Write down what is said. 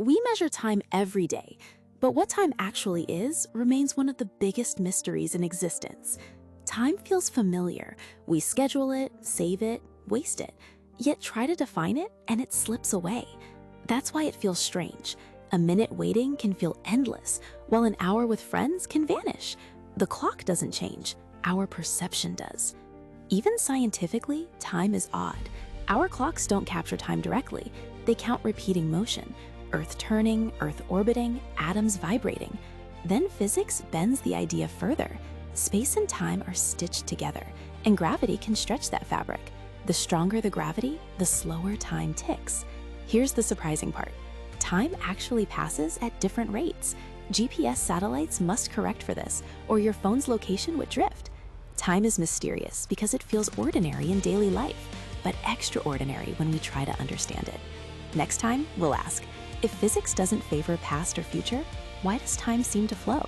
We measure time every day, but what time actually is remains one of the biggest mysteries in existence. Time feels familiar. We schedule it, save it, waste it, yet try to define it and it slips away. That's why it feels strange. A minute waiting can feel endless, while an hour with friends can vanish. The clock doesn't change, our perception does. Even scientifically, time is odd. Our clocks don't capture time directly. They count repeating motion, Earth turning, Earth orbiting, atoms vibrating. Then physics bends the idea further. Space and time are stitched together, and gravity can stretch that fabric. The stronger the gravity, the slower time ticks. Here's the surprising part. Time actually passes at different rates. GPS satellites must correct for this, or your phone's location would drift. Time is mysterious because it feels ordinary in daily life, but extraordinary when we try to understand it. Next time, we'll ask, if physics doesn't favor past or future, why does time seem to flow?